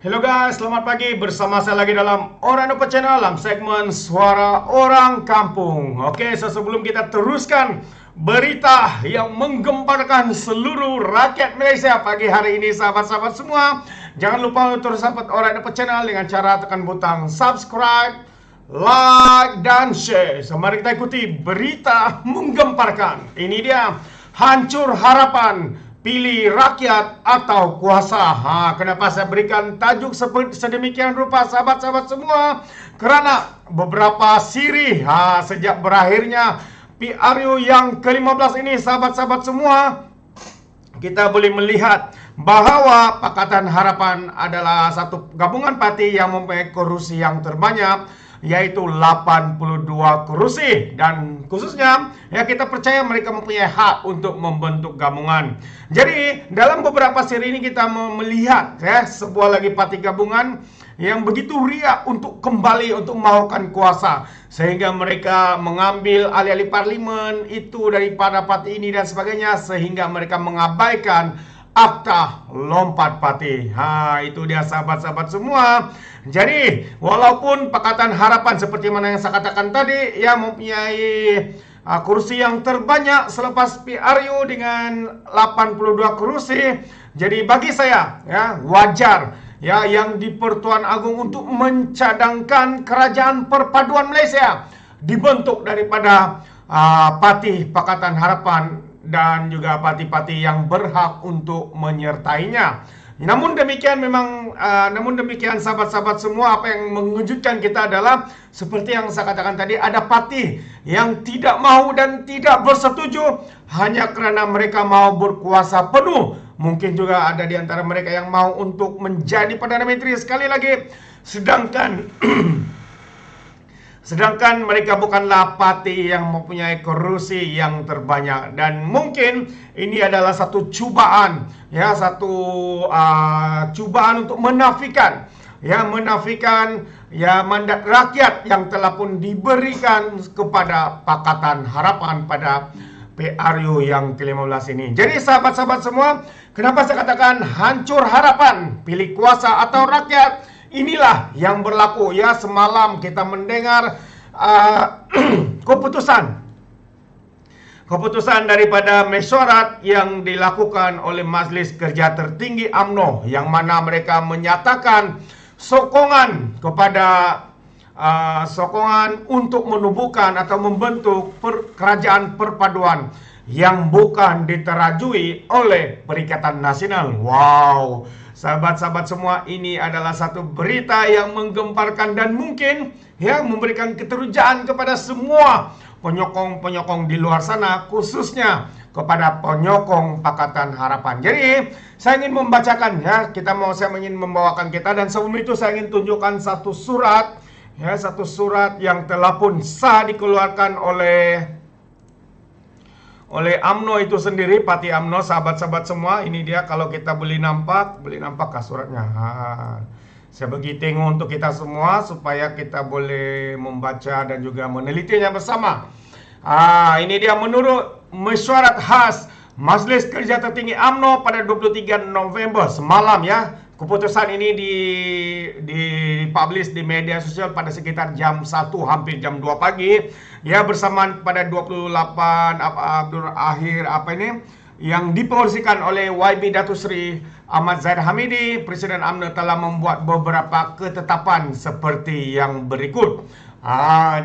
Hello guys, selamat pagi. Bersama saya lagi dalam Orang Dapat Channel dalam segmen Suara Orang Kampung. Oke, sebelum kita teruskan berita yang menggemparkan seluruh rakyat Malaysia pagi hari ini, sahabat-sahabat semua, jangan lupa untuk terus support Orang Dapat Channel dengan cara tekan butang subscribe, like, dan share. So, mari kita ikuti berita menggemparkan. Ini dia, hancur harapan, pilih rakyat atau kuasa. Kenapa saya berikan tajuk sedemikian rupa, sahabat-sahabat semua? Karena beberapa siri sejak berakhirnya PRU yang ke-15 ini, sahabat-sahabat semua, kita boleh melihat bahawa Pakatan Harapan adalah satu gabungan parti yang mempunyai kursi yang terbanyak, yaitu 82 kursi, dan khususnya kita percaya mereka mempunyai hak untuk membentuk gabungan. Jadi dalam beberapa seri ini kita melihat sebuah lagi parti gabungan yang begitu riak untuk kembali untuk mahukan kuasa, sehingga mereka mengambil alih-alih parlimen itu daripada parti ini dan sebagainya, sehingga mereka mengabaikan Akta Lompat Parti. Itu dia, sahabat-sahabat semua. Jadi walaupun Pakatan Harapan seperti mana yang saya katakan tadi, mempunyai kursi yang terbanyak selepas PRU dengan 82 kursi. Jadi bagi saya wajar yang di Pertuan Agong untuk mencadangkan Kerajaan Perpaduan Malaysia dibentuk daripada parti Pakatan Harapan dan juga parti-parti yang berhak untuk menyertainya. Namun demikian sahabat-sahabat semua, apa yang mengejutkan kita adalah seperti yang saya katakan tadi, ada parti yang tidak mahu dan tidak bersetuju hanya kerana mereka mau berkuasa penuh. Mungkin juga ada di antara mereka yang mau untuk menjadi Perdana Menteri sekali lagi, sedangkan mereka bukanlah parti yang mempunyai kursi yang terbanyak. Dan mungkin ini adalah satu cubaan, cubaan untuk menafikan mandat rakyat yang telah pun diberikan kepada Pakatan Harapan pada PRU yang ke-15 ini. Jadi sahabat-sahabat semua, kenapa saya katakan hancur harapan, pilih kuasa atau rakyat? Inilah yang berlaku. Semalam kita mendengar keputusan daripada mesyuarat yang dilakukan oleh Majlis Kerja Tertinggi UMNO, yang mana mereka menyatakan sokongan untuk menubuhkan atau membentuk kerajaan perpaduan yang bukan diterajui oleh Perikatan Nasional. Wow, sahabat-sahabat semua, ini adalah satu berita yang menggemparkan dan mungkin memberikan keterujaan kepada semua penyokong-penyokong di luar sana, khususnya kepada penyokong Pakatan Harapan. Jadi saya ingin membacakan saya ingin membawakan kita, dan sebelum itu saya ingin tunjukkan satu surat yang telah pun sah dikeluarkan oleh UMNO itu sendiri, parti UMNO, sahabat-sahabat semua. Ini dia, kalau kita boleh nampakkah suratnya? Saya bagi tengok untuk kita semua supaya kita boleh membaca dan juga menelitinya bersama. Ini dia, menurut mesyuarat khas Majlis Kerja Tertinggi UMNO pada 23 November semalam, keputusan ini dipublish di media sosial pada sekitar jam 1, hampir jam 2 pagi. Bersamaan pada 28 yang dipromosikan oleh YB Datuk Seri Ahmad Zahid Hamidi. Presiden UMNO telah membuat beberapa ketetapan seperti yang berikut.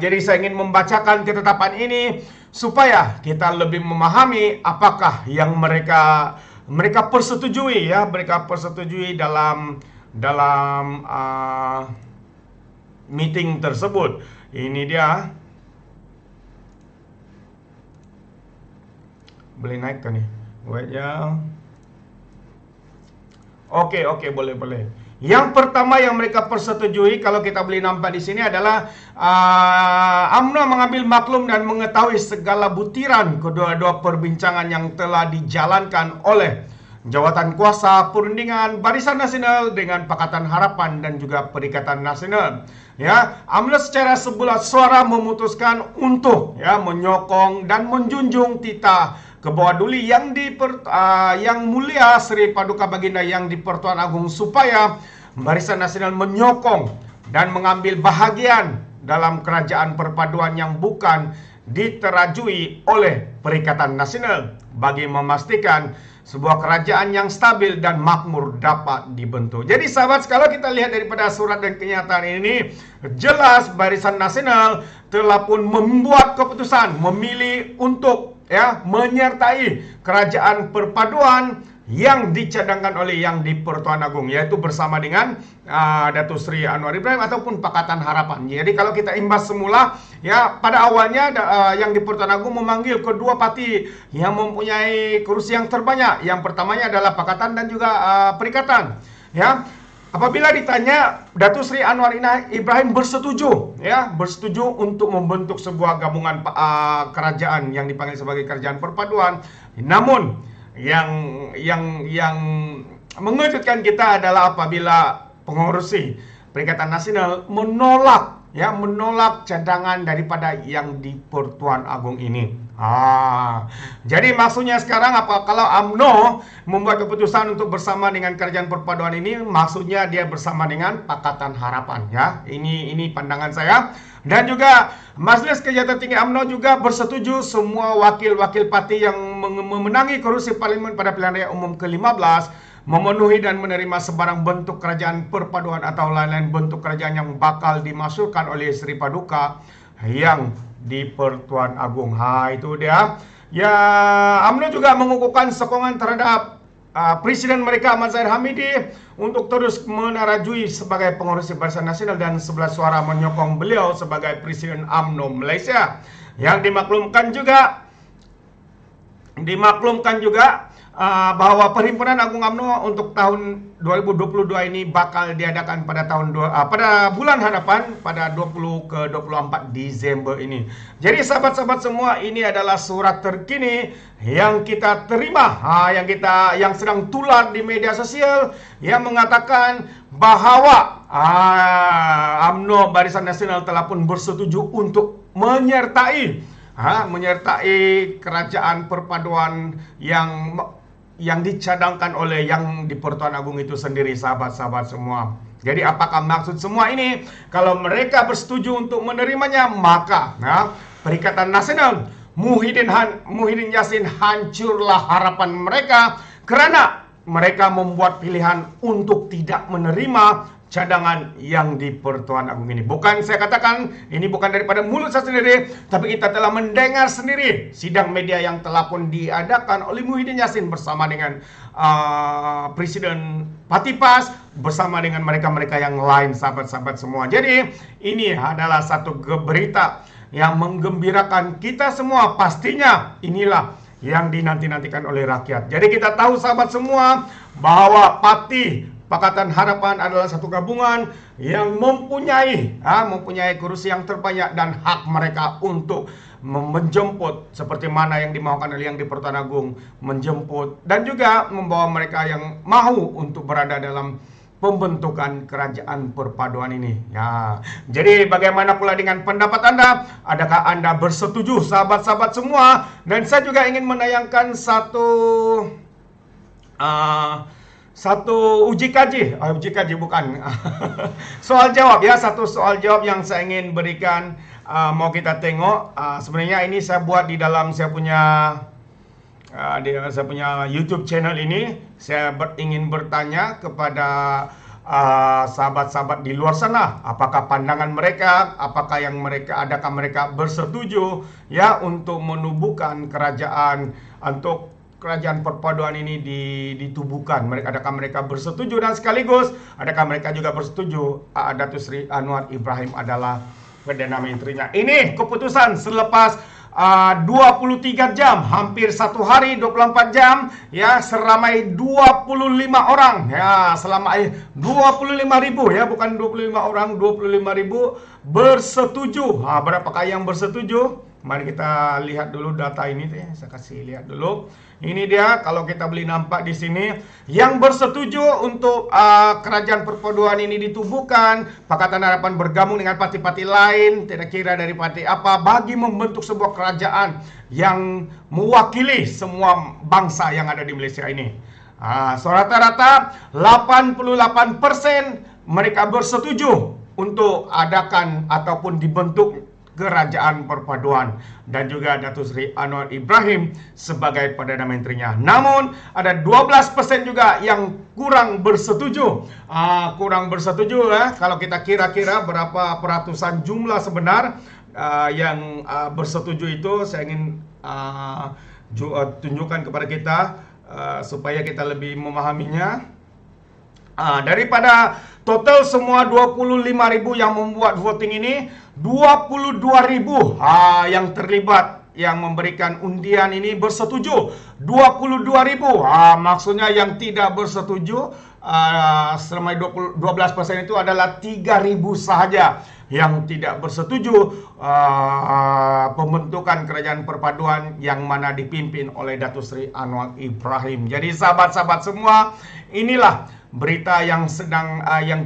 Jadi saya ingin membacakan ketetapan ini supaya kita lebih memahami apakah yang mereka persetujui, dalam meeting tersebut. Ini dia. Boleh naik kan nih? Wait ya. Oke, boleh. Yang pertama yang mereka persetujui, kalau kita boleh nampak di sini, adalah UMNO mengambil maklum dan mengetahui segala butiran kedua-dua perbincangan yang telah dijalankan oleh Jawatan Kuasa Perundingan Barisan Nasional dengan Pakatan Harapan dan juga Perikatan Nasional. UMNO secara sebulat suara memutuskan untuk menyokong dan menjunjung titah Kebawah Duli yang mulia Seri Paduka Baginda yang di Pertuan Agong, supaya Barisan Nasional menyokong dan mengambil bahagian dalam kerajaan perpaduan yang bukan diterajui oleh Perikatan Nasional bagi memastikan sebuah kerajaan yang stabil dan makmur dapat dibentuk. Jadi sahabat, kalau kita lihat daripada surat dan kenyataan ini, jelas Barisan Nasional telah pun membuat keputusan memilih untuk menyertai kerajaan perpaduan yang dicadangkan oleh Yang di-Pertuan Agong, yaitu bersama dengan Datuk Seri Anwar Ibrahim ataupun Pakatan Harapan. Jadi kalau kita imbas semula, pada awalnya Yang di-Pertuan Agong memanggil kedua parti yang mempunyai kursi yang terbanyak. Yang pertamanya adalah Pakatan dan juga Perikatan. Apabila ditanya, Datuk Seri Anwar Ibrahim bersetuju untuk membentuk sebuah gabungan kerajaan yang dipanggil sebagai kerajaan perpaduan. Namun yang mengejutkan kita adalah apabila pengurusi Perikatan Nasional menolak cadangan daripada Yang di-Pertuan Agong ini. Jadi maksudnya sekarang kalau UMNO membuat keputusan untuk bersama dengan kerajaan perpaduan ini, maksudnya dia bersama dengan Pakatan Harapan, Ini pandangan saya. Dan juga Majelis Kejahatan Tinggi UMNO juga bersetuju semua wakil-wakil parti yang memenangi kursi parlimen pada pilihan raya umum ke-15 memenuhi dan menerima sebarang bentuk kerajaan perpaduan atau lain-lain bentuk kerajaan yang bakal dimasukkan oleh Seri Paduka Yang di-Pertuan Agong. Itu dia. UMNO juga mengukuhkan sokongan terhadap Presiden mereka Ahmad Zahid Hamidi untuk terus menarajui sebagai pengurusi Barisan Nasional dan 11 suara menyokong beliau sebagai Presiden UMNO Malaysia. Yang dimaklumkan juga bahwa Perhimpunan Agung UMNO untuk tahun 2022 ini bakal diadakan pada bulan hadapan pada 20 ke 24 Desember ini. Jadi sahabat-sahabat semua, ini adalah surat terkini yang kita terima, yang sedang tular di media sosial yang mengatakan bahwa UMNO Barisan Nasional telah pun bersetuju untuk menyertai kerajaan perpaduan yang dicadangkan oleh Yang di-Pertuan Agong itu sendiri, sahabat-sahabat semua. Jadi apakah maksud semua ini? Kalau mereka bersetuju untuk menerimanya, maka Perikatan Nasional Muhyiddin Yassin hancurlah harapan mereka kerana mereka membuat pilihan untuk tidak menerima cadangan Yang di-Pertuan Agong ini. Bukan saya katakan, ini bukan daripada mulut saya sendiri, tapi kita telah mendengar sendiri sidang media yang telah pun diadakan oleh Muhyiddin Yassin bersama dengan Presiden Parti PAS, bersama dengan mereka-mereka yang lain, sahabat-sahabat semua. Jadi ini adalah satu berita yang menggembirakan kita semua. Pastinya inilah yang dinanti-nantikan oleh rakyat. Jadi kita tahu sahabat semua bahwa parti Pakatan Harapan adalah satu gabungan yang mempunyai kursi yang terbanyak dan hak mereka untuk menjemput seperti mana yang dimaukan oleh Yang di-Pertuan Agong, menjemput dan juga membawa mereka yang mahu untuk berada dalam pembentukan kerajaan perpaduan ini. Jadi bagaimana pula dengan pendapat Anda? Adakah Anda bersetuju, sahabat-sahabat semua? Dan saya juga ingin menayangkan satu uji kaji bukan soal jawab, satu soal jawab yang saya ingin berikan. Mau kita tengok. Sebenarnya ini saya buat di dalam saya punya YouTube channel ini. Saya ingin bertanya kepada sahabat-sahabat di luar sana, apakah pandangan mereka, adakah mereka bersetuju untuk menubuhkan kerajaan perpaduan ini ditubuhkan. Adakah mereka bersetuju, dan sekaligus adakah mereka juga bersetuju Datuk Seri Anwar Ibrahim adalah Perdana Menterinya. Ini keputusan selepas 23 jam, hampir 1 hari 24 jam, seramai 25 orang, selama 25.000, bukan 25 orang, 25.000 bersetuju. Berapakah yang bersetuju? Mari kita lihat dulu data ini. Saya kasih lihat dulu. Ini dia, kalau kita boleh nampak di sini, yang bersetuju untuk kerajaan perpaduan ini ditubuhkan. Pakatan Harapan bergabung dengan parti-parti lain, tidak kira dari parti apa, bagi membentuk sebuah kerajaan yang mewakili semua bangsa yang ada di Malaysia ini. So rata-rata 88% mereka bersetuju untuk adakan ataupun dibentuk kerajaan perpaduan, dan juga Datuk Seri Anwar Ibrahim sebagai Perdana Menterinya. Namun ada 12% juga yang kurang bersetuju. Kurang bersetuju kalau kita kira-kira berapa peratusan jumlah sebenar yang bersetuju itu, saya ingin tunjukkan kepada kita supaya kita lebih memahaminya. Daripada total semua 25.000 yang membuat voting ini, 22.000 yang terlibat, yang memberikan undian ini bersetuju. 22.000. Maksudnya yang tidak bersetuju selama 12% itu adalah 3.000 sahaja yang tidak bersetuju pembentukan kerajaan perpaduan yang mana dipimpin oleh Datuk Seri Anwar Ibrahim. Jadi sahabat-sahabat semua, inilah berita yang sedang yang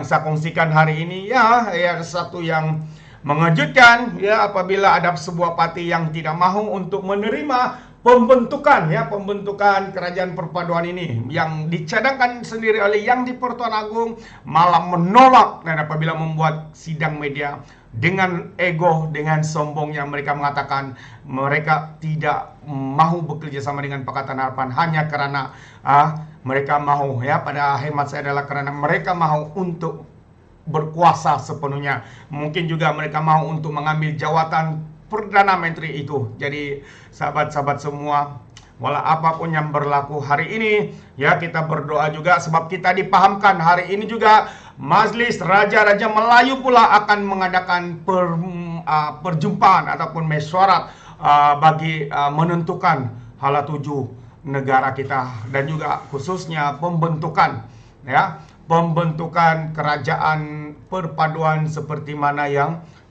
saya kongsikan hari ini, ya satu yang mengejutkan ya, apabila ada sebuah parti yang tidak mahu untuk menerima pembentukan kerajaan perpaduan ini yang dicadangkan sendiri oleh Yang di-Pertuan Agong, malah menolak. Dan apabila membuat sidang media dengan ego, dengan sombongnya, mereka mengatakan mereka tidak mahu bekerja sama dengan Pakatan Harapan hanya karena mereka mahu, ya pada hemat saya adalah karena mereka mahu untuk berkuasa sepenuhnya. Mungkin juga mereka mahu untuk mengambil jawatan Perdana Menteri itu. Jadi sahabat-sahabat semua, walau apapun yang berlaku hari ini, ya kita berdoa juga, sebab kita dipahamkan hari ini juga Majlis Raja-Raja Melayu pula akan mengadakan perjumpaan ataupun mesyuarat bagi menentukan hala tuju negara kita, dan juga khususnya pembentukan kerajaan perpaduan seperti mana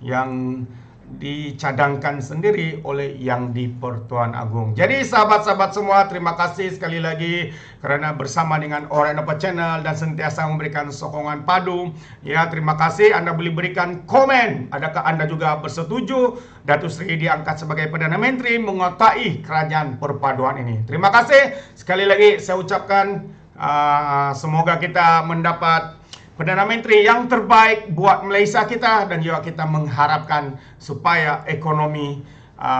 yang dicadangkan sendiri oleh Yang di-Pertuan Agong. Jadi sahabat-sahabat semua, terima kasih sekali lagi kerana bersama dengan Oranapa Channel dan sentiasa memberikan sokongan padu. Ya, terima kasih. Anda boleh berikan komen. Adakah Anda juga bersetuju Datuk Seri diangkat sebagai Perdana Menteri menguasai kerajaan perpaduan ini? Terima kasih. Sekali lagi saya ucapkan semoga kita mendapat Perdana Menteri yang terbaik buat Malaysia kita, dan juga kita mengharapkan supaya ekonomi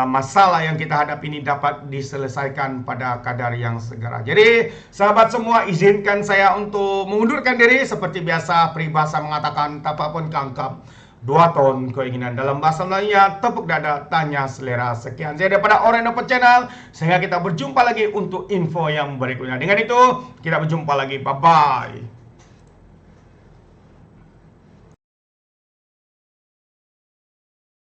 masalah yang kita hadapi ini dapat diselesaikan pada kadar yang segera. Jadi sahabat semua, izinkan saya untuk mengundurkan diri. Seperti biasa, peribahasa mengatakan tapak pun kangkap, 2 ton keinginan. Dalam bahasa Melayu, tepuk dada, tanya selera. Sekian saya daripada Oranapa Channel. Sehingga kita berjumpa lagi untuk info yang berikutnya. Dengan itu, kita berjumpa lagi. Bye-bye.